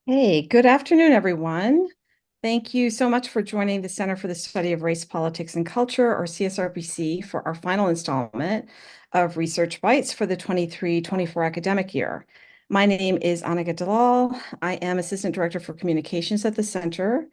Hey, good afternoon, everyone. Thank you so much for joining the Center for the Study of Race, Politics, and Culture, or CSRPC, for our final installment of Research Bites for the 23-24 academic year. My name is Annika Dalal. I am Assistant Director for Communications at the Center.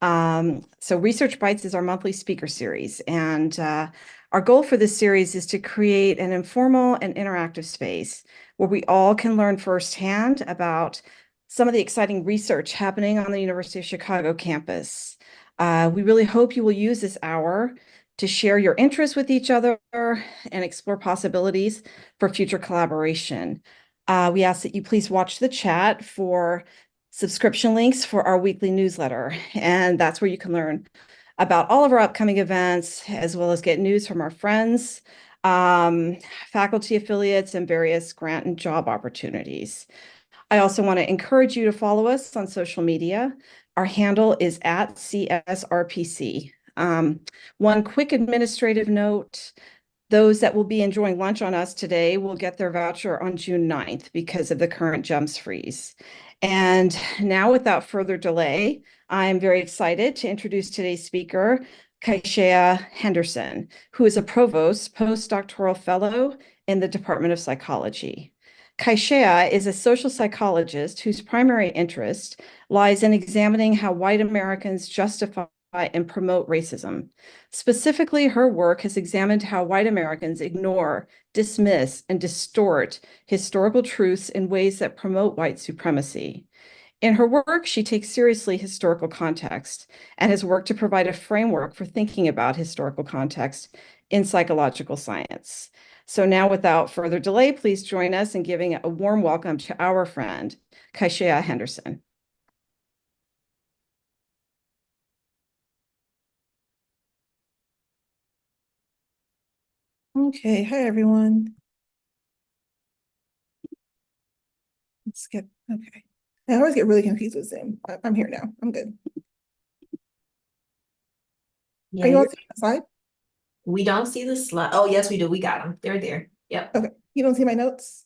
So Research Bites is our monthly speaker series, and our goal for this series is to create an informal and interactive space where we all can learn firsthand about some of the exciting research happening on the University of Chicago campus. We really hope you will use this hour to share your interests with each other and explore possibilities for future collaboration. We ask that you please watch the chat for subscription links for our weekly newsletter, and that's where you can learn about all of our upcoming events, as well as get news from our friends, faculty affiliates, and various grant and job opportunities. I also want to encourage you to follow us on social media. Our handle is at CSRPC. One quick administrative note, those that will be enjoying lunch on us today will get their voucher on June 9th because of the current GEMS freeze. And now, without further delay, I'm very excited to introduce today's speaker, Kyshia Henderson, who is a provost postdoctoral fellow in the Department of Psychology. Kyshia is a social psychologist whose primary interest lies in examining how white Americans justify and promote racism. Specifically, her work has examined how white Americans ignore, dismiss, and distort historical truths in ways that promote white supremacy. In her work, she takes seriously historical context and has worked to provide a framework for thinking about historical context in psychological science. So now, without further delay, please join us in giving a warm welcome to our friend, Kyshia Henderson. Okay, hi everyone. Let's get okay. I always get really confused with Zoom. I'm here now. I'm good. Are Yeah, you all you're, seeing the slide? we don't see the slide. Oh, yes, we do. We got them. They're there. Yep. Okay. You don't see my notes?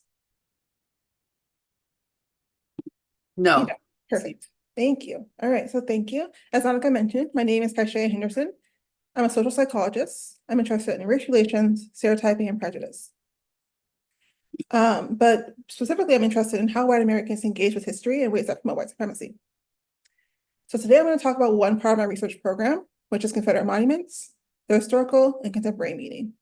You No. don't. Perfect. Thank you. All right, so thank you. As Annika mentioned, my name is Kyshia Henderson. I'm a social psychologist. I'm interested in race relations, stereotyping, and prejudice. But specifically, I'm interested in how white Americans engage with history in ways that promote white supremacy. So today I'm going to talk about one part of my research program, which is Confederate monuments, the historical and contemporary meaning.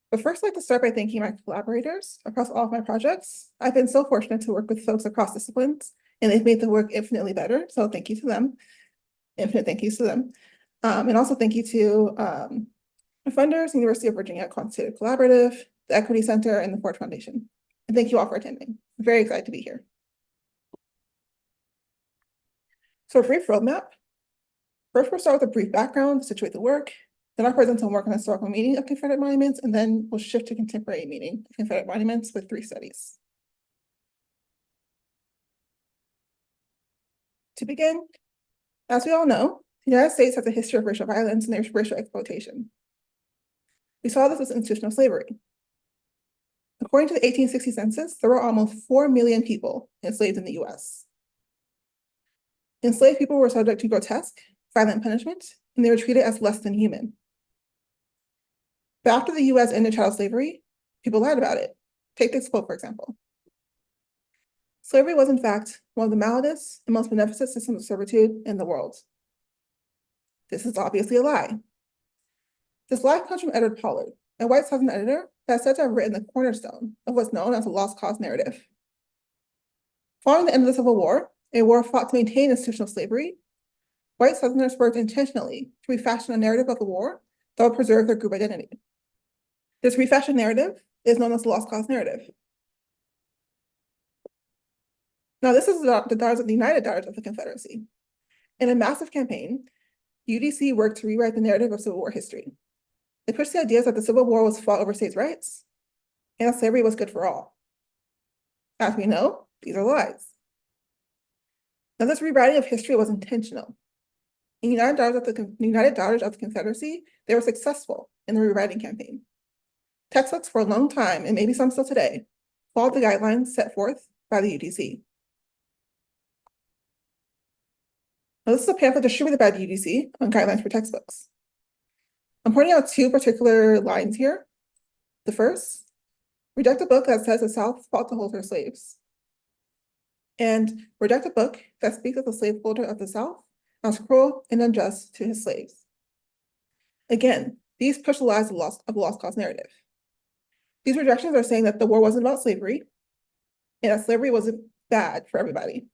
But first, I'd like to start by thanking my collaborators across all of my projects. I've been so fortunate to work with folks across disciplines, and they've made the work infinitely better. So thank you to them. Infinite thank yous to them. And also thank you to the funders, University of Virginia Quantitative Collaborative, the Equity Center, and the Ford Foundation. And thank you all for attending. I'm very excited to be here. So a brief roadmap. First, we'll start with a brief background to situate the work. Then I'll present some work on historical meaning of Confederate monuments, and then we'll shift to contemporary meaning of Confederate monuments with 3 studies. To begin, as we all know, the United States has a history of racial violence and racial exploitation. We saw this with institutional slavery. According to the 1860 census, there were almost 4 million people enslaved in the US. Enslaved people were subject to grotesque, violent punishment, and they were treated as less than human. But after the US ended child slavery, people lied about it. Take this quote, for example. Slavery was, in fact, one of the mildest and most beneficent systems of servitude in the world. This is obviously a lie. This lie comes from Edward Pollard, a white Southern editor that is said to have written the cornerstone of what's known as the lost cause narrative. Following the end of the Civil War, a war fought to maintain institutional slavery, white Southerners worked intentionally to refashion a narrative of the war that would preserve their group identity. This refashioned narrative is known as the lost cause narrative. Now, this is the United Daughters of the Confederacy. In a massive campaign, UDC worked to rewrite the narrative of Civil War history. They pushed the ideas that the Civil War was fought over states' rights and that slavery was good for all. As we know, these are lies. Now, this rewriting of history was intentional. In United Daughters of the Confederacy, they were successful in the rewriting campaign. Textbooks for a long time, and maybe some still today, followed the guidelines set forth by the UDC. Now, this is a pamphlet distributed by the UDC on guidelines for textbooks. I'm pointing out two particular lines here. The first, reject a book that says the South fought to hold her slaves. And reject a book that speaks of the slaveholder of the South as cruel and unjust to his slaves. Again, these push the lies of the lost cause narrative. These rejections are saying that the war wasn't about slavery and that slavery wasn't bad for everybody.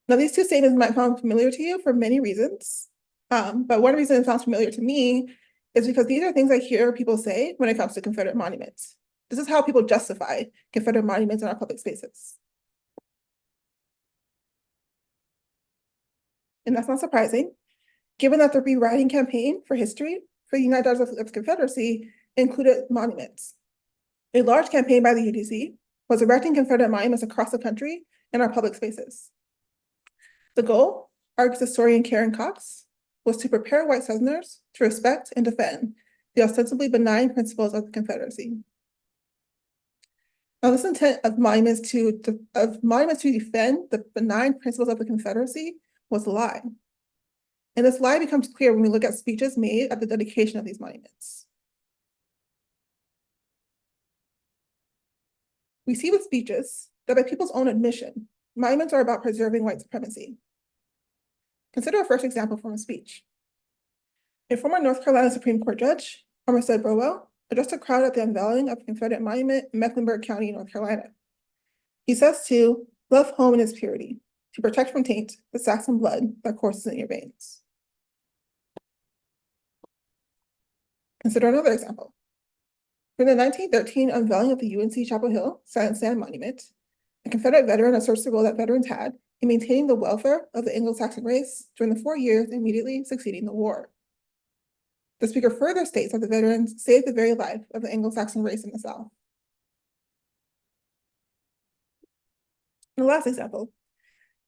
Now, these two statements might sound familiar to you for many reasons, but one reason it sounds familiar to me is because these are things I hear people say when it comes to Confederate monuments. This is how people justify Confederate monuments in our public spaces. And that's not surprising, given that the rewriting campaign for history for the United States of the Confederacy included monuments. A large campaign by the UDC was erecting Confederate monuments across the country in our public spaces. The goal, argues historian Karen Cox, was to prepare white Southerners to respect and defend the ostensibly benign principles of the Confederacy. Now, this intent of monuments to defend the benign principles of the Confederacy was a lie. And this lie becomes clear when we look at speeches made at the dedication of these monuments. We see with speeches that by people's own admission, monuments are about preserving white supremacy. Consider a first example from a speech. A former North Carolina Supreme Court judge, Armistead Burwell, addressed a crowd at the unveiling of a Confederate monument in Mecklenburg County, North Carolina. He says to love home in its purity, to protect from taint the Saxon blood that courses in your veins. Consider another example. During the 1913 unveiling of the UNC Chapel Hill Silent Stand Monument, a Confederate veteran asserts the role that veterans had in maintaining the welfare of the Anglo-Saxon race during the 4 years immediately succeeding the war. The speaker further states that the veterans saved the very life of the Anglo-Saxon race in the South. And the last example,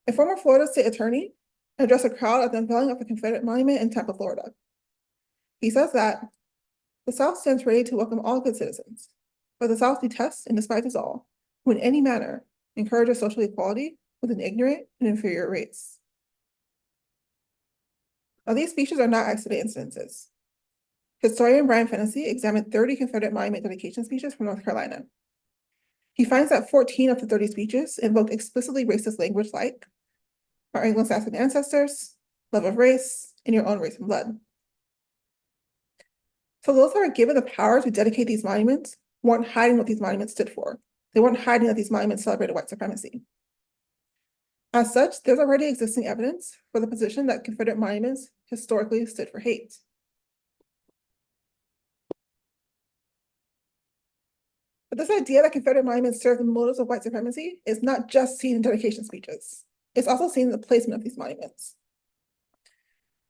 a former Florida state attorney addressed a crowd at the unveiling of the Confederate monument in Tampa, Florida. He says that the South stands ready to welcome all good citizens, but the South detests and despises all who in any manner encourages social equality with an ignorant and inferior race. Now, these speeches are not isolated instances. Historian Brian Fennessy examined 30 Confederate monument dedication speeches from North Carolina. He finds that 14 of the 30 speeches invoke explicitly racist language like our Anglo-Saxon ancestors, love of race, and your own race and blood. So those that are given the power to dedicate these monuments weren't hiding what these monuments stood for. They weren't hiding that these monuments celebrated white supremacy. As such, there's already existing evidence for the position that Confederate monuments historically stood for hate. But this idea that Confederate monuments serve the motives of white supremacy is not just seen in dedication speeches. It's also seen in the placement of these monuments.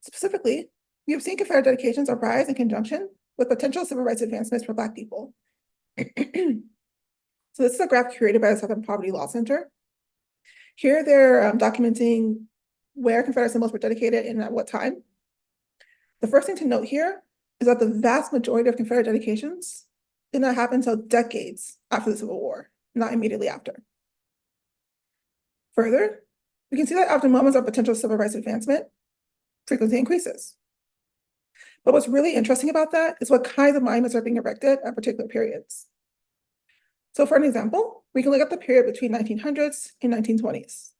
Specifically, we have seen Confederate dedications arise in conjunction with potential civil rights advancements for Black people. So this is a graph curated by the Southern Poverty Law Center. Here they're documenting where Confederate symbols were dedicated and at what time. The first thing to note here is that the vast majority of Confederate dedications did not happen until decades after the Civil War, not immediately after. Further, we can see that after moments of potential civil rights advancement, frequency increases. But what's really interesting about that is what kinds of monuments are being erected at particular periods. So for an example, we can look at the period between 1900s and 1920s.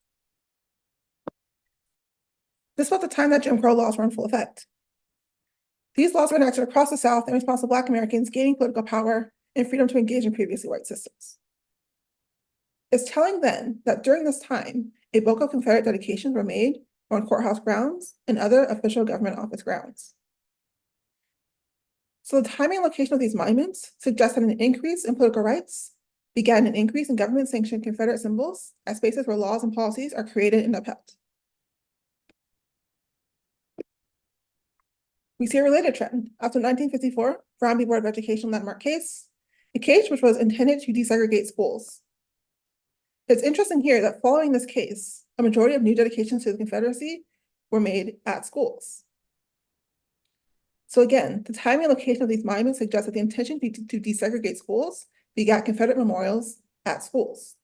This was the time that Jim Crow laws were in full effect. These laws were enacted across the South in response to Black Americans gaining political power and freedom to engage in previously white systems. It's telling then that during this time, a bulk of Confederate dedications were made on courthouse grounds and other official government office grounds. So the timing and location of these monuments suggests that an increase in political rights began an increase in government-sanctioned Confederate symbols at spaces where laws and policies are created and upheld. We see a related trend. After 1954 Brown Board of Education landmark case, a case which was intended to desegregate schools. It's interesting here that following this case, a majority of new dedications to the Confederacy were made at schools. So again, the timing and location of these monuments suggests that the intention to desegregate schools begat Confederate memorials at schools.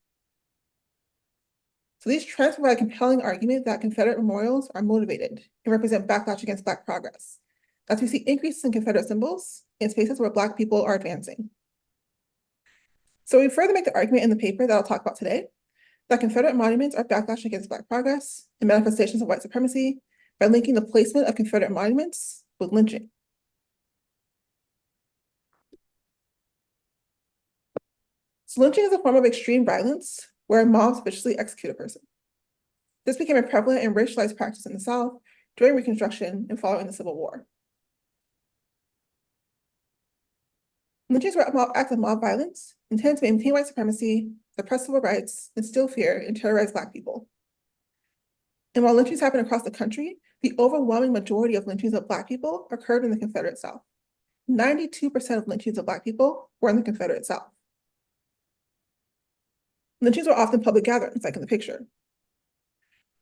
So these trends provide a compelling argument that Confederate memorials are motivated and represent backlash against Black progress, as we see increases in Confederate symbols in spaces where Black people are advancing. So we further make the argument in the paper that I'll talk about today, that Confederate monuments are backlash against Black progress and manifestations of white supremacy by linking the placement of Confederate monuments with lynching. So lynching is a form of extreme violence where mobs viciously execute a person. This became a prevalent and racialized practice in the South during Reconstruction and following the Civil War. Lynchings were acts of mob violence intended to maintain white supremacy, suppress civil rights, instill fear, and terrorize Black people. And while lynchings happened across the country, the overwhelming majority of lynchings of Black people occurred in the Confederate South. 92% of lynchings of Black people were in the Confederate South. Lynchings were often public gatherings, like in the picture.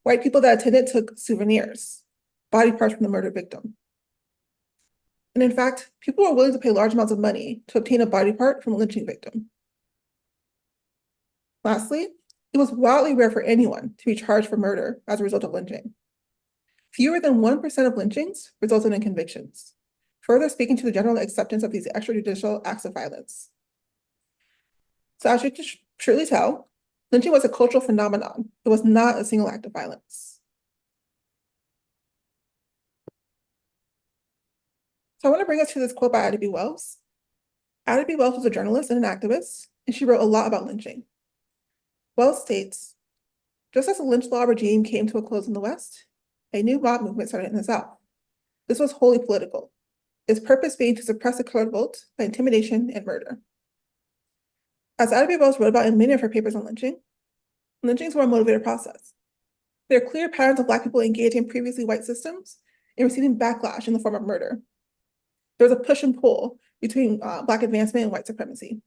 White people that attended took souvenirs, body parts from the murdered victim. And in fact, people were willing to pay large amounts of money to obtain a body part from a lynching victim. Lastly, it was wildly rare for anyone to be charged for murder as a result of lynching. Fewer than 1% of lynchings resulted in convictions, further speaking to the general acceptance of these extrajudicial acts of violence. So as you can surely tell, lynching was a cultural phenomenon. It was not a single act of violence. So I want to bring us to this quote by Ida B. Wells. Ida B. Wells was a journalist and an activist, and she wrote a lot about lynching. Wells states, just as the lynch law regime came to a close in the West, a new mob movement started in the South. This was wholly political, its purpose being to suppress the colored vote by intimidation and murder. As Ida B. Wells wrote about in many of her papers on lynching, lynchings were a motivated process. There are clear patterns of Black people engaging in previously white systems and receiving backlash in the form of murder. There was a push and pull between Black advancement and white supremacy.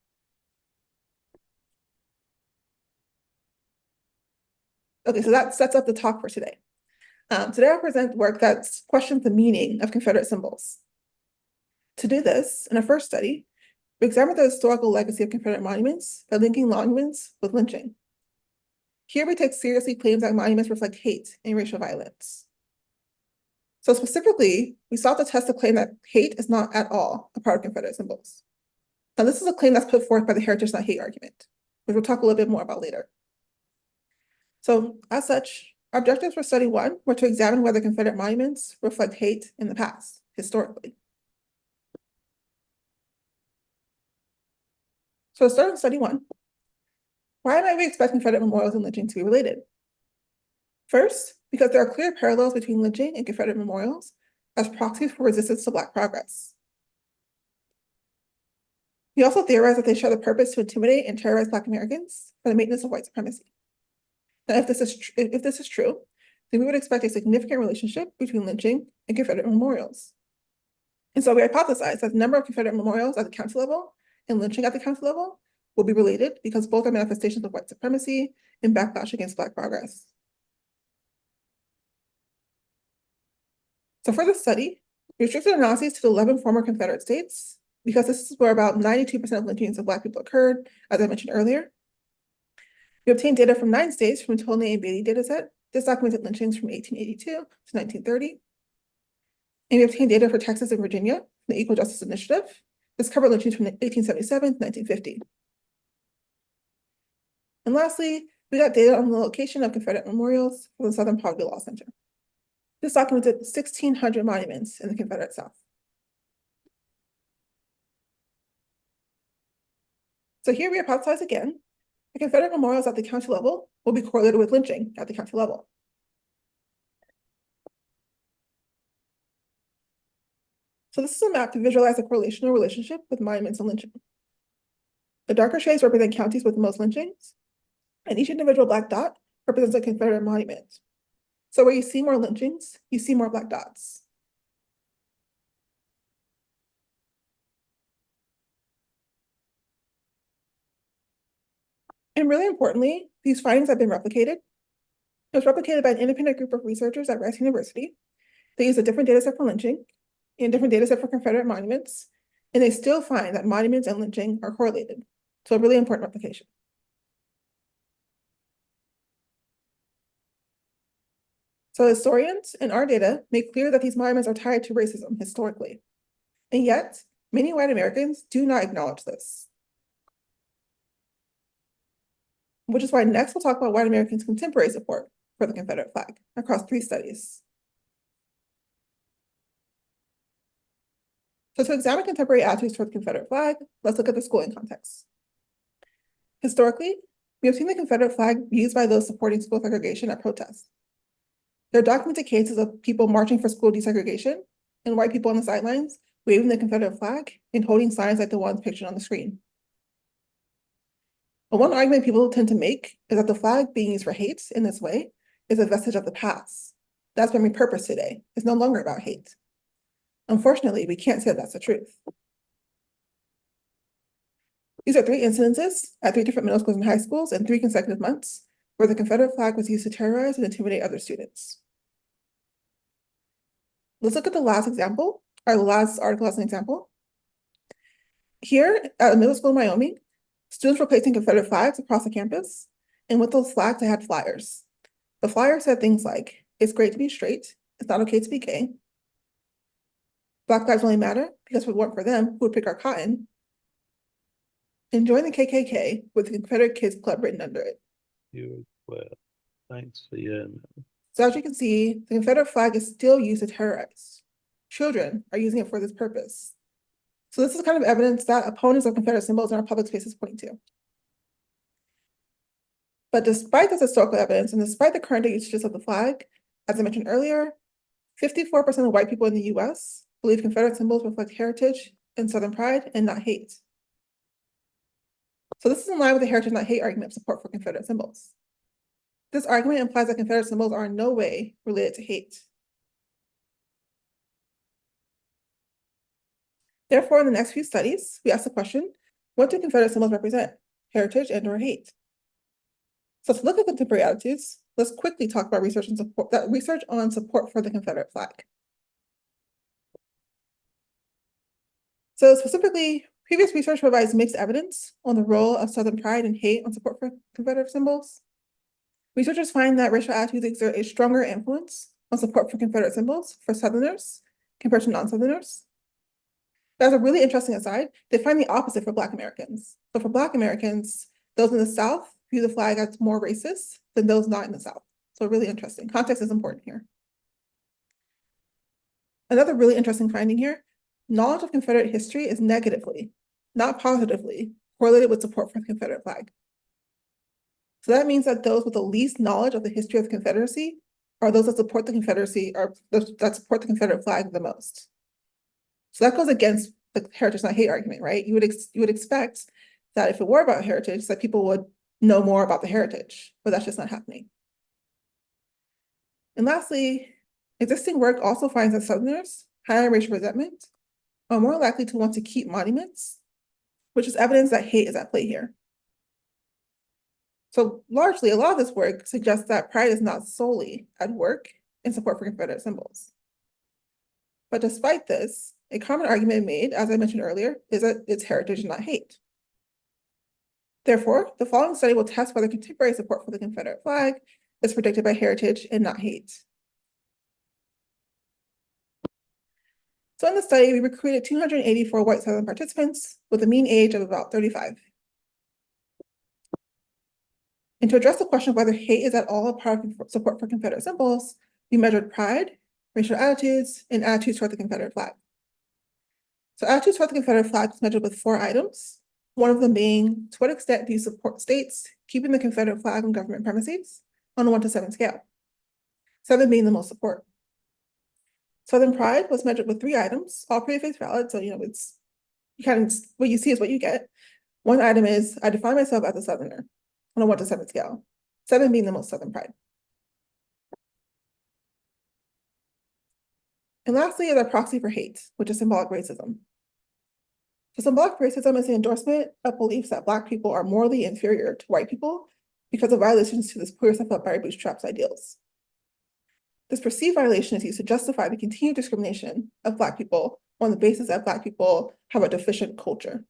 Okay, so that sets up the talk for today. Today I'll present work that questions the meaning of Confederate symbols. To do this, in our first study, we examined the historical legacy of Confederate monuments by linking monuments with lynching. Here we take seriously claims that monuments reflect hate and racial violence. So specifically, we sought to test the claim that hate is not at all a part of Confederate symbols. Now, this is a claim that's put forth by the heritage not hate argument, which we'll talk a little bit more about later. So as such, our objectives for study one were to examine whether Confederate monuments reflect hate in the past, historically. So to start with study one, why might we expect Confederate memorials and lynching to be related? First, because there are clear parallels between lynching and Confederate memorials as proxies for resistance to Black progress. We also theorize that they share the purpose to intimidate and terrorize Black Americans for the maintenance of white supremacy. Now, if this is true, then we would expect a significant relationship between lynching and Confederate memorials. And so we hypothesize that the number of Confederate memorials at the county level and lynching at the county level will be related because both are manifestations of white supremacy and backlash against Black progress. So for this study, we restricted analyses to the 11 former Confederate states because this is where about 92% of lynchings of Black people occurred, as I mentioned earlier. We obtained data from 9 states from the Tolnay and Bailey dataset. This documented lynchings from 1882 to 1930. And we obtained data for Texas and Virginia from the Equal Justice Initiative. This covered lynchings from 1877 to 1950. And lastly, we got data on the location of Confederate memorials from the Southern Poverty Law Center. This documented 1,600 monuments in the Confederate South. So here we hypothesize again, the Confederate memorials at the county level will be correlated with lynching at the county level. So this is a map to visualize the correlational relationship with monuments and lynching. The darker shades represent counties with the most lynchings, and each individual Black dot represents a Confederate monument. So where you see more lynchings, you see more Black dots. And really importantly, these findings have been replicated. It was replicated by an independent group of researchers at Rice University. They used a different data set for lynching and a different data set for Confederate monuments, and they still find that monuments and lynching are correlated. So a really important replication. So historians in our data make clear that these monuments are tied to racism historically. And yet, many white Americans do not acknowledge this. Which is why next we'll talk about white Americans' contemporary support for the Confederate flag across 3 studies. So to examine contemporary attitudes toward the Confederate flag, let's look at the schooling context. Historically, we have seen the Confederate flag used by those supporting school segregation at protests. There are documented cases of people marching for school desegregation and white people on the sidelines waving the Confederate flag and holding signs like the ones pictured on the screen. But one argument people tend to make is that the flag being used for hate in this way is a vestige of the past. That's been repurposed today. It's no longer about hate. Unfortunately, we can't say that's the truth. These are 3 incidences at 3 different middle schools and high schools in 3 consecutive months where the Confederate flag was used to terrorize and intimidate other students. Let's look at the last example, or the last article as an example. Here at a middle school in Wyoming, students were placing Confederate flags across the campus, and with those flags, they had flyers. The flyer said things like, "It's great to be straight, it's not okay to be gay. Black lives only matter because if it weren't for them, who would pick our cotton? And join the KKK with the Confederate Kids Club written under it." You well, thanks for your So as you can see, the Confederate flag is still used to terrorize. Children are using it for this purpose. So this is kind of evidence that opponents of Confederate symbols in our public spaces point to. But despite this historical evidence and despite the current day usages of the flag, as I mentioned earlier, 54% of white people in the US believe Confederate symbols reflect heritage and Southern pride and not hate. So this is in line with the heritage not hate argument of support for Confederate symbols. This argument implies that Confederate symbols are in no way related to hate. Therefore, in the next few studies, we ask the question, what do Confederate symbols represent, heritage and/or hate? So to look at contemporary attitudes, let's quickly talk about research on support for the Confederate flag. So specifically, previous research provides mixed evidence on the role of Southern pride and hate on support for Confederate symbols. Researchers find that racial attitudes exert a stronger influence on support for Confederate symbols for Southerners compared to non-Southerners. But as a really interesting aside, they find the opposite for Black Americans. So for Black Americans, those in the South view the flag as more racist than those not in the South. So really interesting. Context is important here. Another really interesting finding here, knowledge of Confederate history is negatively, not positively, correlated with support for the Confederate flag. So that means that those with the least knowledge of the history of the Confederacy are those that support the Confederacy or that support the Confederate flag the most. So that goes against the heritage not hate argument, right? You would expect that if it were about heritage, that people would know more about the heritage, but that's just not happening. And lastly, existing work also finds that Southerners high on racial resentment are more likely to want to keep monuments, which is evidence that hate is at play here. So largely, a lot of this work suggests that pride is not solely at work in support for Confederate symbols. But despite this, a common argument made, as I mentioned earlier, is that it's heritage and not hate. Therefore, the following study will test whether contemporary support for the Confederate flag is predicted by heritage and not hate. So in the study, we recruited 284 white Southern participants with a mean age of about 35. And to address the question of whether hate is at all a part of support for Confederate symbols, we measured pride, racial attitudes, and attitudes toward the Confederate flag. So attitudes toward the Confederate flag was measured with 4 items, one of them being, to what extent do you support states keeping the Confederate flag on government premises on a 1 to 7 scale, 7 being the most support. Southern pride was measured with 3 items, all pretty face valid, so it's what you see is what you get. One item is, I define myself as a Southerner on a 1 to 7 scale, 7 being the most Southern pride. And lastly is our proxy for hate, which is symbolic racism. So symbolic racism is the endorsement of beliefs that Black people are morally inferior to white people because of violations to this pull yourself up by your bootstraps ideals. This perceived violation is used to justify the continued discrimination of Black people on the basis that Black people have a deficient culture.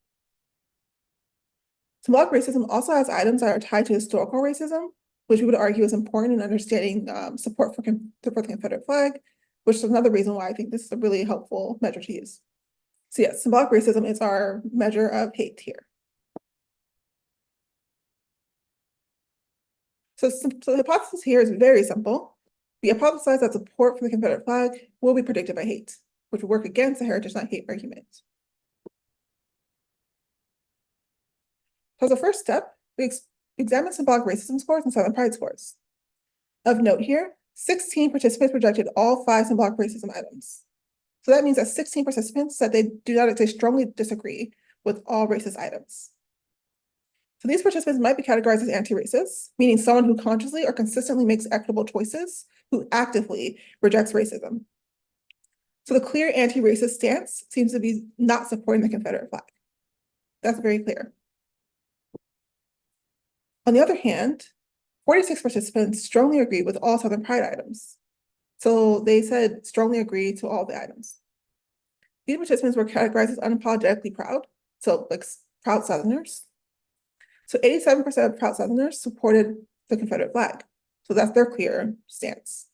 Symbolic racism also has items that are tied to historical racism, which we would argue is important in understanding support for the Confederate flag, which is another reason why I think this is a really helpful measure to use. So yes, symbolic racism is our measure of hate here. So the hypothesis here is very simple. We hypothesize that support for the Confederate flag will be predicted by hate, which will work against the heritage not hate argument. So as a first step, we examine symbolic racism scores and Southern pride scores. Of note here, 16 participants rejected all 5 symbolic racism items. So that means that 16 participants said they strongly disagree with all racist items. So these participants might be categorized as anti-racist, meaning someone who consciously or consistently makes equitable choices, who actively rejects racism. So the clear anti-racist stance seems to be not supporting the Confederate flag. That's very clear. On the other hand, 46 participants strongly agree with all Southern pride items. So they said strongly agree to all the items. These participants were categorized as unapologetically proud, so like proud Southerners. So 87% of proud Southerners supported the Confederate flag. So that's their clear stance.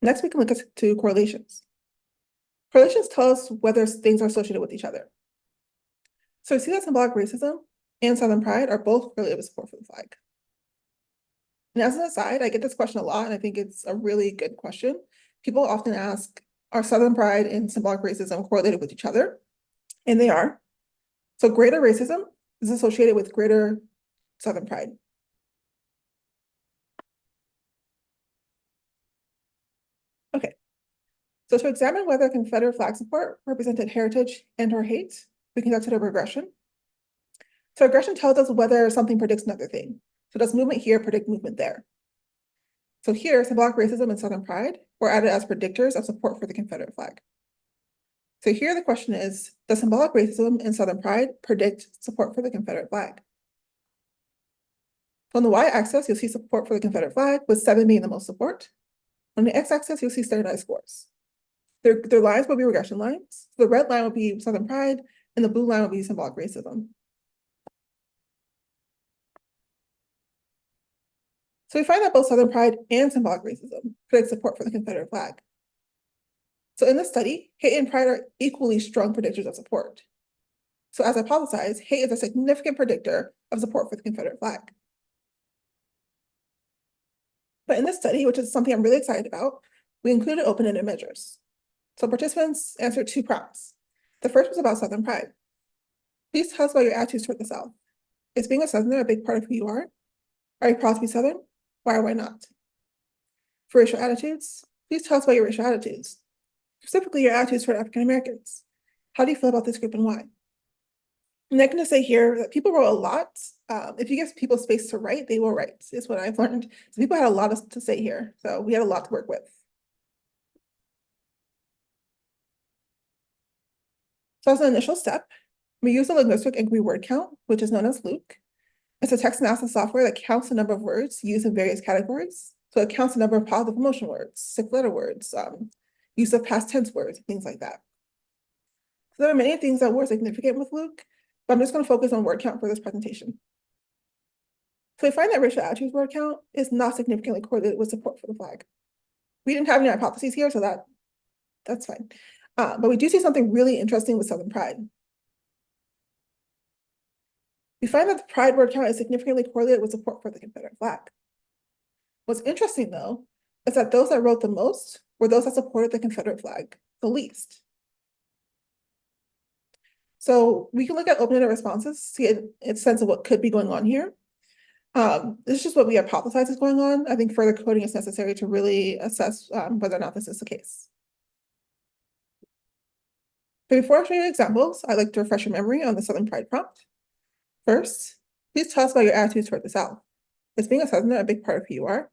Next, we can look at two correlations. Correlations tell us whether things are associated with each other. So we see that symbolic racism and Southern pride are both correlated with support for the flag. And as an aside, I get this question a lot, and I think it's a really good question. People often ask, are Southern pride and symbolic racism correlated with each other? And they are. So greater racism is associated with greater Southern pride. Okay, so to examine whether Confederate flag support represented heritage and or hate, we conducted a regression. So regression tells us whether something predicts another thing. So does movement here predict movement there? So here, symbolic racism and Southern pride were added as predictors of support for the Confederate flag. So here the question is, does symbolic racism and Southern pride predict support for the Confederate flag? On the y-axis, you'll see support for the Confederate flag, with 7 being the most support. On the x-axis, you'll see standardized scores. Their lines will be regression lines. So the red line will be Southern pride, and the blue line will be symbolic racism. So we find that both Southern pride and symbolic racism predict support for the Confederate flag. So in this study, hate and pride are equally strong predictors of support. So as hypothesized, hate is a significant predictor of support for the Confederate flag. But in this study, which is something I'm really excited about, we included open-ended measures. So participants answered 2 prompts. The first was about Southern pride. Please tell us about your attitudes toward the South. Is being a Southerner a big part of who you are? Are you proud to be Southern? Why or why not? For racial attitudes, please tell us about your racial attitudes. Specifically, your attitudes toward African Americans. How do you feel about this group and why? And I'm going to say here that people wrote a lot. If you give people space to write, they will write, is what I've learned. So people had a lot to say here. So we had a lot to work with. So as an initial step, we use the linguistic inquiry word count, which is known as LUK. It's a text analysis software that counts the number of words used in various categories. So it counts the number of positive emotion words, 6-letter words, use of past tense words, things like that. So there are many things that were significant with LUK, but I'm just going to focus on word count for this presentation. So we find that racial attitudes word count is not significantly correlated with support for the flag. We didn't have any hypotheses here, so that's fine. But we do see something really interesting with Southern pride. We find that the pride word count is significantly correlated with support for the Confederate flag. What's interesting, though, is that those that wrote the most were those that supported the Confederate flag the least. So we can look at open-ended responses to get a sense of what could be going on here. This is just what we hypothesize is going on. I think further coding is necessary to really assess whether or not this is the case. But before I show you examples, I'd like to refresh your memory on the Southern pride prompt. First, please tell us about your attitudes toward the South. Is being a Southerner a big part of who you are?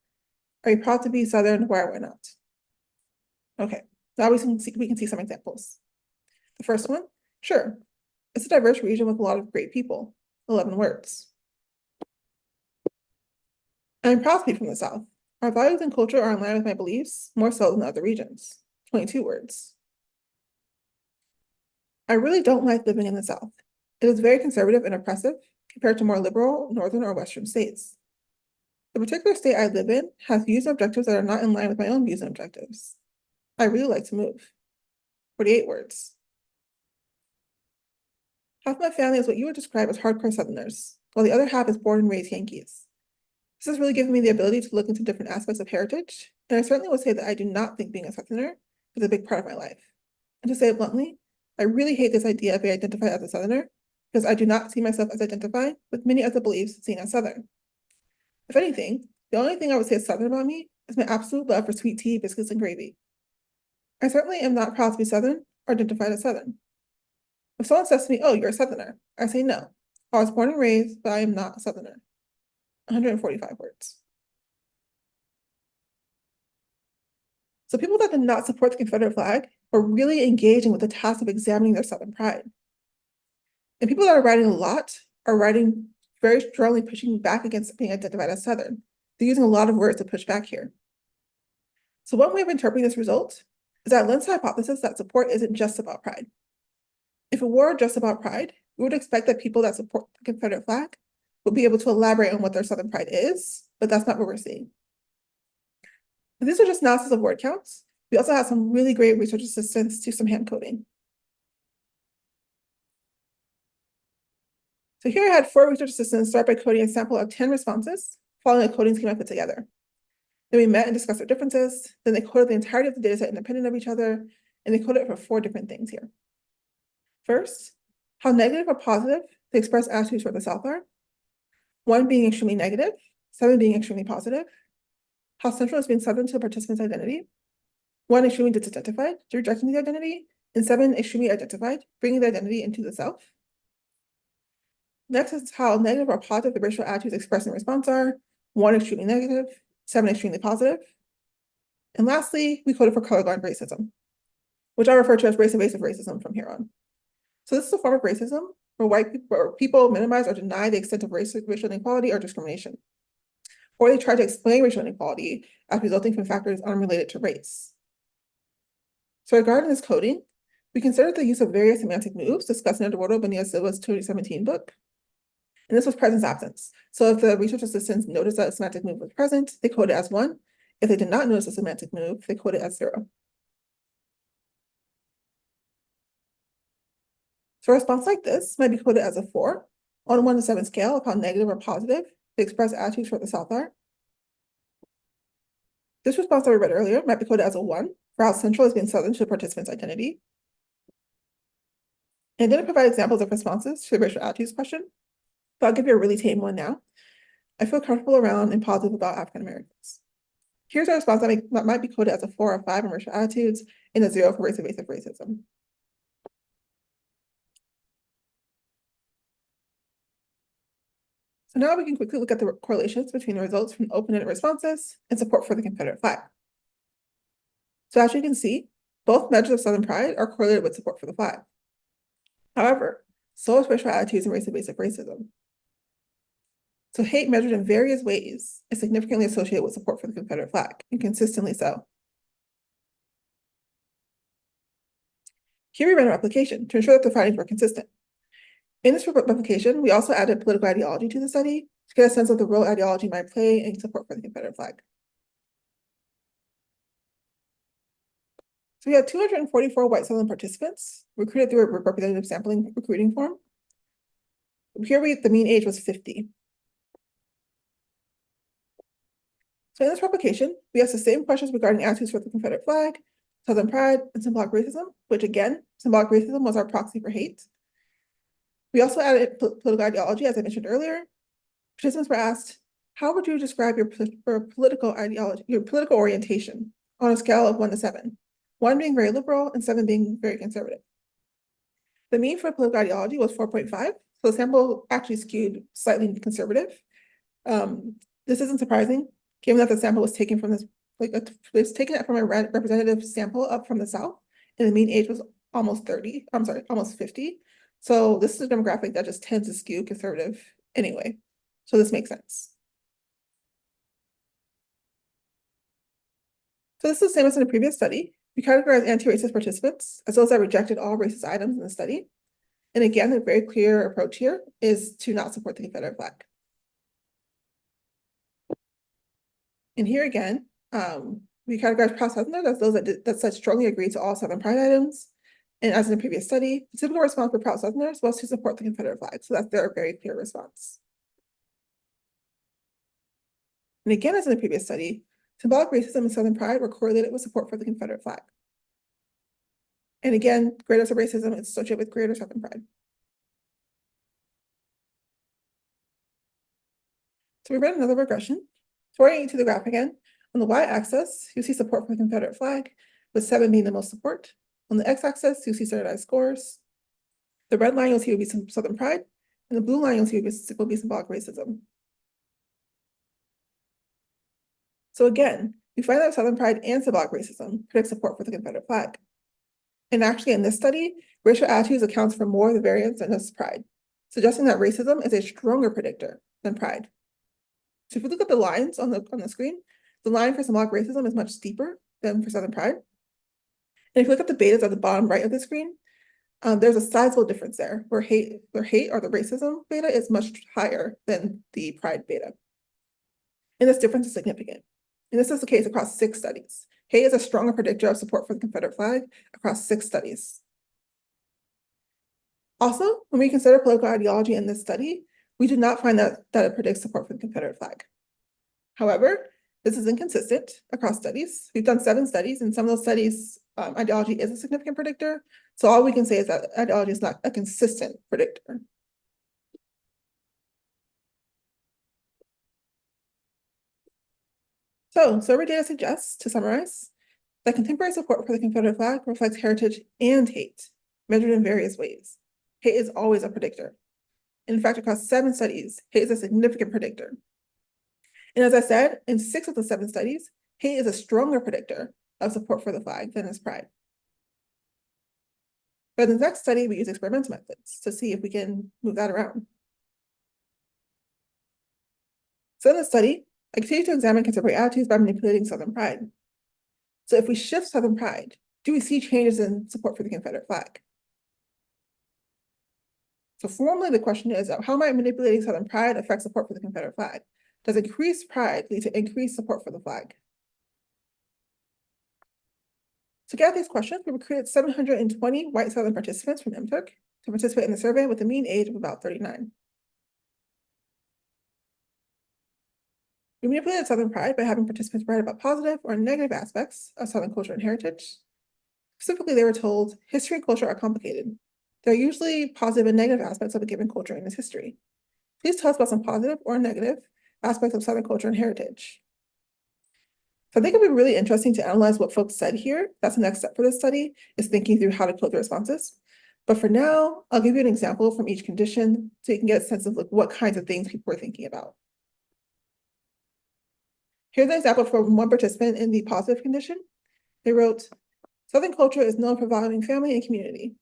Are you proud to be Southern? Why or why not? Okay, now we can see some examples. The first one, sure. It's a diverse region with a lot of great people, 11 words. I'm proud to be from the South. Our values and culture are in line with my beliefs, more so than other regions, 22 words. I really don't like living in the South. It is very conservative and oppressive compared to more liberal northern or western states. The particular state I live in has views and objectives that are not in line with my own views and objectives. I really like to move. 48 words. Half my family is what you would describe as hardcore Southerners, while the other half is born and raised Yankees. This has really given me the ability to look into different aspects of heritage, and I certainly would say that I do not think being a Southerner is a big part of my life. And to say it bluntly, I really hate this idea of being identified as a Southerner, because I do not see myself as identified with many of the beliefs seen as Southern. If anything, the only thing I would say is Southern about me is my absolute love for sweet tea, biscuits, and gravy. I certainly am not proud to be Southern or identified as Southern. If someone says to me, "Oh, you're a Southerner," I say no. I was born and raised, but I am not a Southerner. 145 words. So people that did not support the Confederate flag were really engaging with the task of examining their Southern pride. And people that are writing a lot are writing very strongly pushing back against being identified as Southern. They're using a lot of words to push back here. So one way of interpreting this result is that lends the hypothesis that support isn't just about pride. If it were just about pride, we would expect that people that support the Confederate flag would be able to elaborate on what their Southern pride is, but that's not what we're seeing. And these are just analysis of word counts. We also have some really great research assistance to some hand coding. So here I had 4 research assistants start by coding a sample of 10 responses, following a coding scheme I put together. Then we met and discussed their differences. Then they coded the entirety of the data set independent of each other, and they coded it for 4 different things here. First, how negative or positive the expressed attitudes for the South are. 1 being extremely negative, 7 being extremely positive. How central is being Southern to the participant's identity. 1 extremely disidentified, rejecting the identity, and 7 extremely identified, bringing the identity into the self. Next is how negative or positive the racial attitudes expressed in response are. 1 extremely negative, 7 extremely positive. And lastly, we coded for colorblind racism, which I refer to as race-evasive racism from here on. So this is a form of racism where people minimize or deny the extent of racial inequality or discrimination. Or they try to explain racial inequality as resulting from factors unrelated to race. So regarding this coding, we considered the use of various semantic moves discussed in Eduardo Bonilla Silva's 2017 book. And this was presence absence. So if the research assistants noticed that a semantic move was present, they coded as 1. If they did not notice a semantic move, they coded as 0. So a response like this might be coded as a 4 on a 1 to 7 scale of how negative or positive the expressed attitudes for the South are. This response that we read earlier might be coded as a 1 for how central is being Southern to the participant's identity. And I didn't provide examples of responses to the racial attitudes question, but I'll give you a really tame one now. I feel comfortable around and positive about African Americans. Here's a response that might be coded as a 4 or 5 in racial attitudes and a 0 for race-evasive racism. So now we can quickly look at the correlations between the results from open-ended responses and support for the Confederate flag. So as you can see, both measures of Southern pride are correlated with support for the flag. However, so is racial attitudes and race-evasive racism. So hate measured in various ways is significantly associated with support for the Confederate flag, and consistently so. Here we ran a replication to ensure that the findings were consistent. In this replication, we also added political ideology to the study to get a sense of the role ideology might play in support for the Confederate flag. So we had 244 white Southern participants recruited through a representative sampling recruiting form. Here the mean age was 50. So in this replication, we asked the same questions regarding attitudes for the Confederate flag, Southern pride, and symbolic racism, which again, symbolic racism was our proxy for hate. We also added political ideology, as I mentioned earlier. Participants were asked, how would you describe your political ideology, your political orientation on a scale of 1 to 7? 1 being very liberal and 7 being very conservative. The mean for political ideology was 4.5, so the sample actually skewed slightly conservative. This isn't surprising, given that the sample was taken from this, it was taken from a representative sample up from the South, and the mean age was almost 50. So this is a demographic that just tends to skew conservative anyway. So this makes sense. So this is the same as in the previous study. We categorize anti-racist participants as those that rejected all racist items in the study. And again, a very clear approach here is to not support the Confederate flag. And here again, we categorize proud Southerners as those that said strongly agree to all Southern Pride items. And as in the previous study, the typical response for proud Southerners was to support the Confederate flag. So that's their very clear response. And again, as in the previous study, symbolic racism and Southern pride were correlated with support for the Confederate flag. And again, greater racism is associated with greater Southern pride. So we ran another regression. Orienting to the graph again, on the y-axis, you see support for the Confederate flag, with 7 being the most support. On the x-axis, you see standardized scores. The red line you'll see will be some Southern pride, and the blue line you'll see will be symbolic racism. So again, we find that Southern pride and symbolic racism predict support for the Confederate flag. And actually in this study, racial attitudes accounts for more of the variance than just pride, suggesting that racism is a stronger predictor than pride. So if we look at the lines on the screen, the line for symbolic racism is much steeper than for Southern pride. And if you look at the betas at the bottom right of the screen, there's a sizable difference there, where hate or the racism beta is much higher than the pride beta. And this difference is significant. And this is the case across 6 studies. Hate is a stronger predictor of support for the Confederate flag across 6 studies. Also, when we consider political ideology in this study, we did not find that it predicts support for the Confederate flag. However, this is inconsistent across studies. We've done 7 studies, and some of those studies, ideology is a significant predictor. So all we can say is that ideology is not a consistent predictor. So survey data suggests, to summarize, that contemporary support for the Confederate flag reflects heritage and hate, measured in various ways. Hate is always a predictor. In fact, across 7 studies, hate is a significant predictor. And as I said, in 6 of the 7 studies, hate is a stronger predictor of support for the flag than is pride. But in the next study, we use experimental methods to see if we can move that around. So in the study, I continue to examine contemporary attitudes by manipulating Southern pride. So if we shift Southern pride, do we see changes in support for the Confederate flag? So formally, the question is, how might manipulating Southern pride affect support for the Confederate flag? Does increased pride lead to increased support for the flag? To get at these questions, we recruited 720 white Southern participants from MTUC to participate in the survey with a mean age of about 39. We manipulated Southern pride by having participants write about positive or negative aspects of Southern culture and heritage. Specifically, they were told history and culture are complicated. There are usually positive and negative aspects of a given culture and its history. Please tell us about some positive or negative aspects of Southern culture and heritage. So I think it would be really interesting to analyze what folks said here. That's the next step for this study, is thinking through how to code the responses. But for now, I'll give you an example from each condition so you can get a sense of what kinds of things people were thinking about. Here's an example from one participant in the positive condition. They wrote, Southern culture is known for valuing family and community.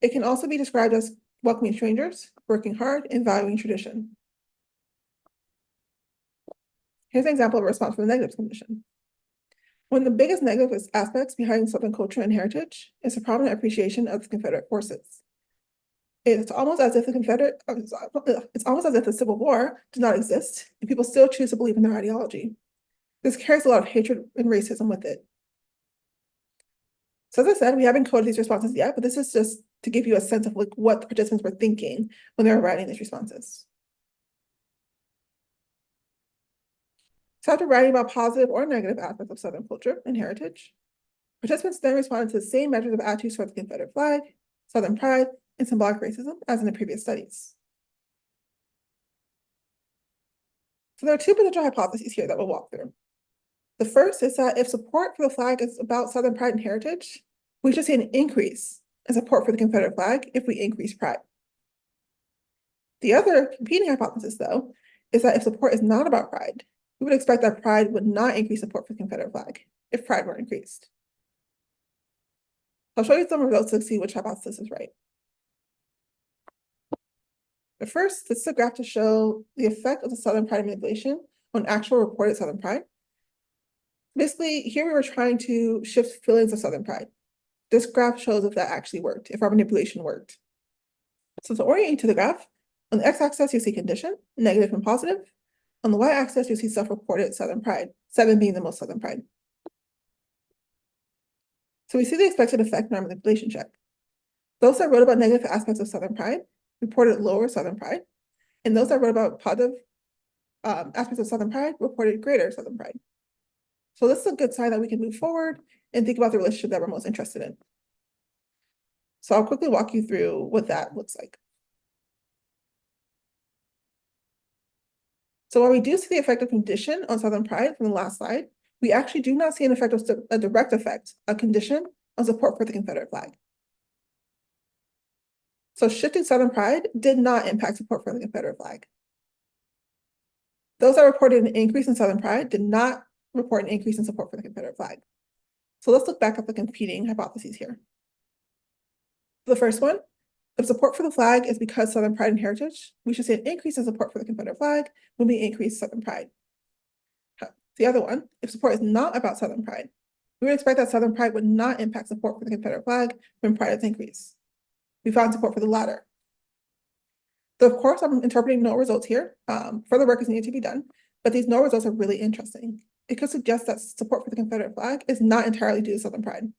It can also be described as welcoming strangers, working hard, and valuing tradition. Here's an example of a response from the negative condition. One of the biggest negative aspects behind Southern culture and heritage is the prominent appreciation of the Confederate forces. It's almost as if the Civil War did not exist, and people still choose to believe in their ideology. This carries a lot of hatred and racism with it. So as I said, we haven't coded these responses yet, but this is just to give you a sense of what the participants were thinking when they were writing these responses. So after writing about positive or negative aspects of Southern culture and heritage, participants then responded to the same measures of attitudes toward the Confederate flag, Southern pride, and symbolic racism as in the previous studies. So there are 2 potential hypotheses here that we'll walk through. The first is that if support for the flag is about Southern pride and heritage, we should see an increase in support for the Confederate flag if we increase pride. The other competing hypothesis, though, is that if support is not about pride, we would expect that pride would not increase support for the Confederate flag if pride were increased. I'll show you some results to see which hypothesis is right. But first, this is a graph to show the effect of the Southern pride manipulation on actual reported Southern pride. Basically, here we were trying to shift feelings of Southern pride. This graph shows if that actually worked, if our manipulation worked. So to orient you to the graph, on the x-axis, you see condition, negative and positive. On the y-axis, you see self-reported Southern pride, 7 being the most Southern pride. So we see the expected effect in our manipulation check. Those that wrote about negative aspects of Southern pride reported lower Southern pride, and those that wrote about positive aspects of Southern pride reported greater Southern pride. So this is a good sign that we can move forward and think about the relationship that we're most interested in. So I'll quickly walk you through what that looks like. So while we do see the effect of condition on Southern pride from the last slide, we actually do not see an effect of a direct effect, a condition on support for the Confederate flag. So shifting Southern pride did not impact support for the Confederate flag. Those that reported an increase in Southern pride did not report an increase in support for the Confederate flag. So let's look back at the competing hypotheses here. The first one, if support for the flag is because Southern pride and heritage, we should see an increase in support for the Confederate flag when we increase Southern pride. The other one, if support is not about Southern pride, we would expect that Southern pride would not impact support for the Confederate flag when pride is increased. We found support for the latter. So of course, I'm interpreting no results here. Further work is needed to be done, but these no results are really interesting. It could suggest that support for the Confederate flag is not entirely due to Southern pride.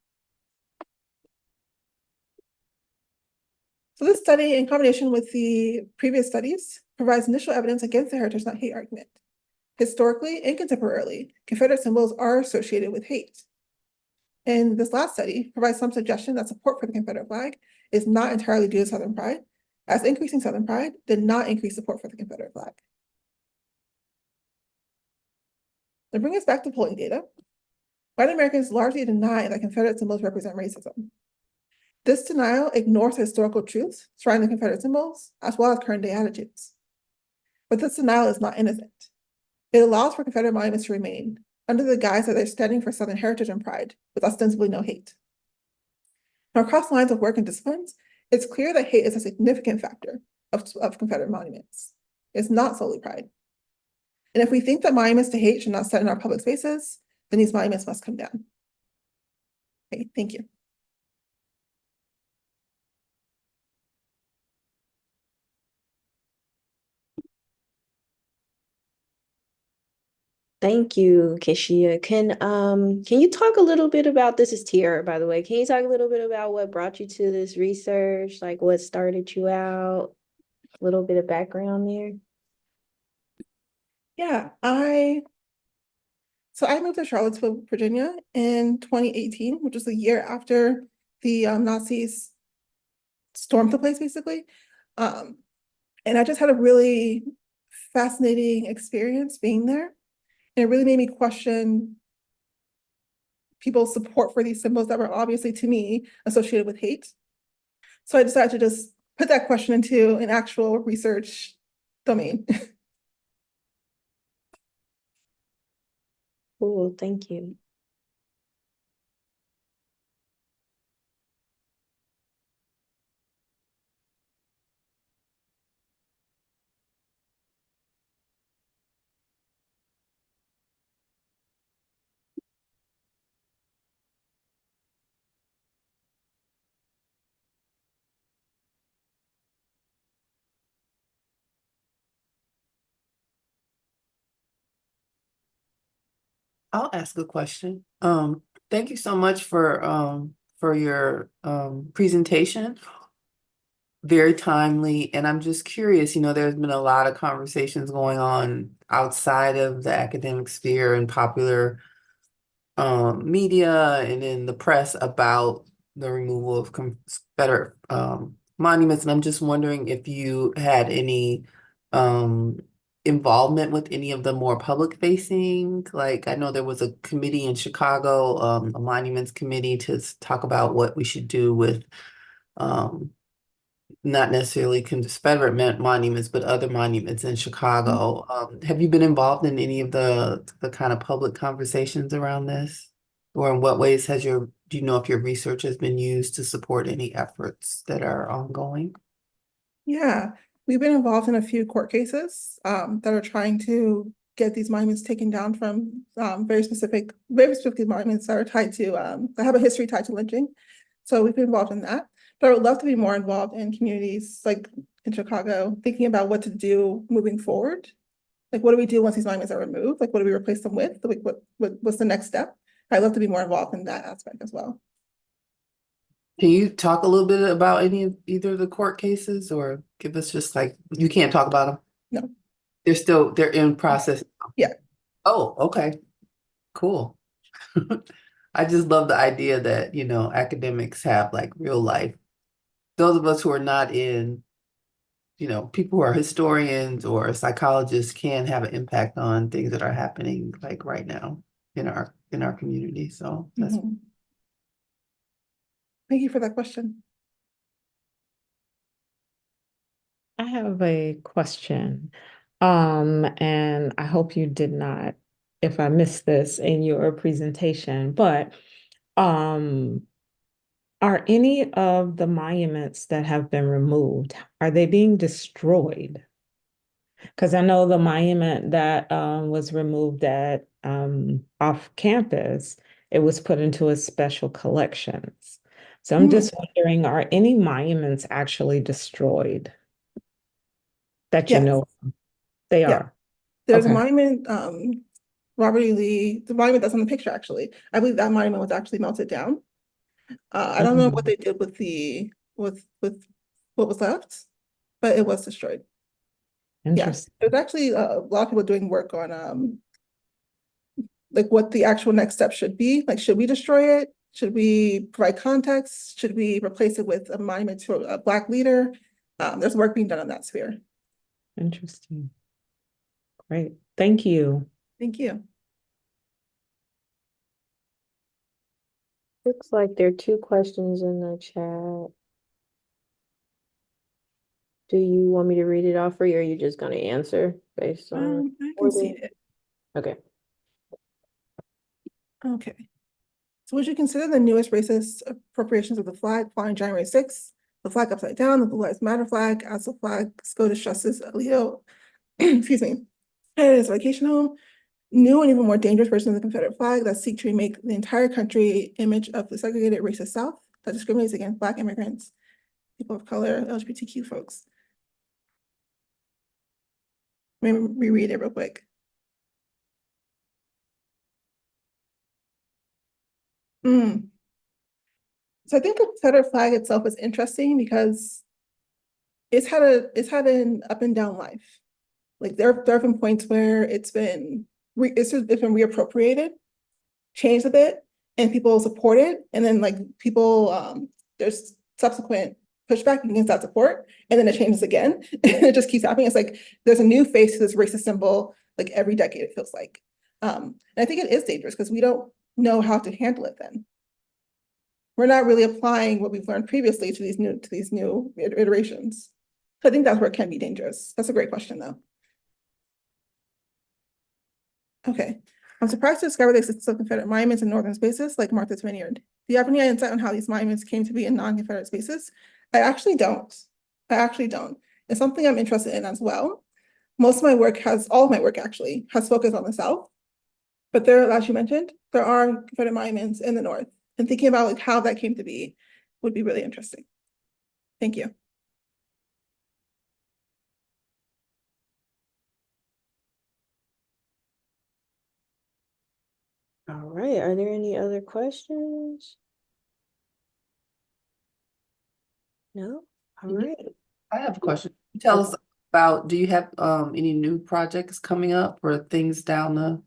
So this study, in combination with the previous studies, provides initial evidence against the heritage not hate argument. Historically and contemporarily, Confederate symbols are associated with hate. And this last study provides some suggestion that support for the Confederate flag is not entirely due to Southern pride, as increasing Southern pride did not increase support for the Confederate flag. To bring us back to polling data, white Americans largely deny that Confederate symbols represent racism. This denial ignores historical truths surrounding the Confederate symbols, as well as current day attitudes. But this denial is not innocent. It allows for Confederate monuments to remain under the guise that they're standing for Southern heritage and pride, with ostensibly no hate. Now, across lines of work and disciplines, it's clear that hate is a significant factor of Confederate monuments. It's not solely pride. And if we think that monuments to hate should not stand in our public spaces, then these monuments must come down. Okay, thank you. Thank you, Kyshia. Can you talk a little bit about, this is Tiara, by the way. Can you talk a little bit about what brought you to this research? Like what started you out? A little bit of background there. Yeah, I moved to Charlottesville, Virginia in 2018, which was the year after the Nazis stormed the place, basically. And I just had a really fascinating experience being there. And it really made me question people's support for these symbols that were obviously, to me, associated with hate. So I decided to just put that question into an actual research domain. Cool, thank you. I'll ask a question. Thank you so much for your presentation. Very timely, and I'm just curious, there's been a lot of conversations going on outside of the academic sphere and popular media and in the press about the removal of Confederate monuments, and I'm just wondering if you had any involvement with any of the more public facing, like I know there was a committee in Chicago, a monuments committee to talk about what we should do with not necessarily Confederate monuments, but other monuments in Chicago. Have you been involved in any of the kind of public conversations around this? Or in what ways do you know if your research has been used to support any efforts that are ongoing? Yeah, we've been involved in a few court cases that are trying to get these monuments taken down from very specific monuments that are tied to that have a history tied to lynching. So we've been involved in that. But I would love to be more involved in communities like in Chicago, thinking about what to do moving forward. Like, what do we do once these monuments are removed? Like, what do we replace them with? Like, what's the next step? I'd love to be more involved in that aspect as well. Can you talk a little bit about either of the court cases, or give us just like, you can't talk about them? No. They're in process. Yeah. Oh, okay, cool. I just love the idea that, academics have like real life. Those of us who are not in, people who are historians or psychologists can have an impact on things that are happening like right now in our community. So that's Thank you for that question. I have a question. And I hope you did not, if I missed this in your presentation, but are any of the monuments that have been removed, are they being destroyed? Because I know the monument that was removed at off campus, it was put into a special collections. So I'm just wondering, are any monuments actually destroyed that you Yes. know of? They Yeah. are? There's a Okay. monument, Robert E. Lee, the monument that's on the picture, actually. I believe that monument was actually melted down. I don't know what they did with with what was left, but it was destroyed. Yeah, Interesting. there's actually a lot of people doing work on like what the actual next step should be. Like, should we destroy it? Should we provide context? Should we replace it with a monument to a Black leader? There's work being done on that sphere. Interesting. Great. Thank you. Thank you. Looks like there are 2 questions in the chat. Do you want me to read it off for you, or are you just gonna answer based on I can see order? it. Okay. Okay. So would you consider the newest racist appropriations of the flag flying January 6th, the flag upside down, the Blue Lives Matter flag, as the flag SCOTUS Justice Alito, excuse me, at his vacation home, new and even more dangerous versions of the Confederate flag that seek to remake the entire country image of the segregated racist South that discriminates against Black immigrants, people of color, LGBTQ folks. Let me reread it real quick. So I think the Confederate flag itself is interesting because it's had an up and down life. Like there have been points where it's been reappropriated, changed a bit, and people support it, and then like people there's subsequent pushback against that support, and then it changes again, and it just keeps happening. It's like there's a new face to this racist symbol like every decade, it feels like. And I think it is dangerous because we don't know how to handle it then. We're not really applying what we've learned previously to these new iterations. So I think that's where it can be dangerous. That's a great question, though. Okay. I'm surprised to discover the existence of Confederate monuments in northern spaces like Martha's Vineyard. Do you have any insight on how these monuments came to be in non-Confederate spaces? I actually don't. It's something I'm interested in as well. All of my work actually, has focused on the South. But there, as you mentioned, there are Confederate monuments in the North. And thinking about like how that came to be would be really interesting. Thank you. All right. Are there any other questions? No? All right. I have a question. Tell us about, do you have any new projects coming up or things down the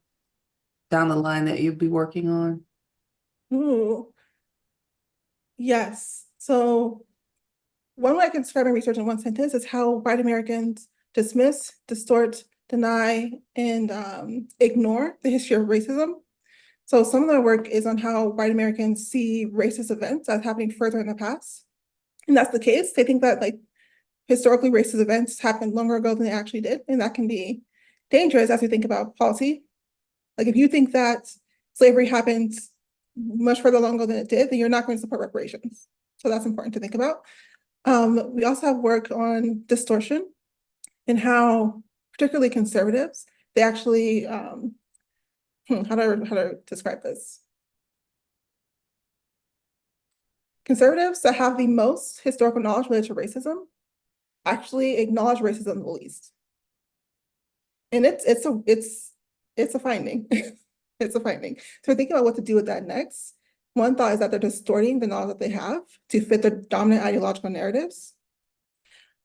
line that you'll be working on? Ooh. Yes. So one way I can describe my research in one sentence is how white Americans dismiss, distort, deny, and ignore the history of racism. So some of the work is on how white Americans see racist events as happening further in the past. And that's the case. They think that like historically racist events happened longer ago than they actually did. And that can be dangerous as we think about policy. Like if you think that slavery happened much further along ago than it did, then you're not going to support reparations. So that's important to think about. We also have work on distortion and how particularly conservatives They actually, how do I describe this? Conservatives that have the most historical knowledge related to racism actually acknowledge racism the least. And it's a finding. It's a finding. So we're thinking about what to do with that next. One thought is that they're distorting the knowledge that they have to fit their dominant ideological narratives.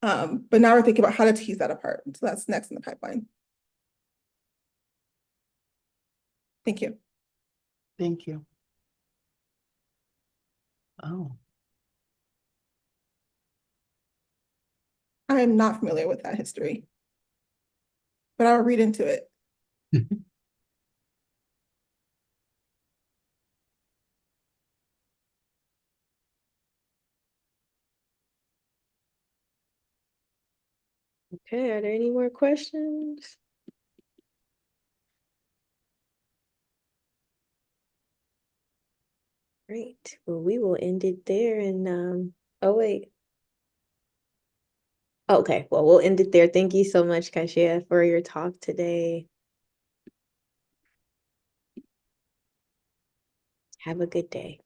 But now we're thinking about how to tease that apart. So that's next in the pipeline. Thank you. Thank you. Oh, I am not familiar with that history, but I'll read into it. Okay, are there any more questions? Great. Well, we will end it there and oh wait. Okay, well, we'll end it there. Thank you so much, Kyshia, for your talk today. Have a good day.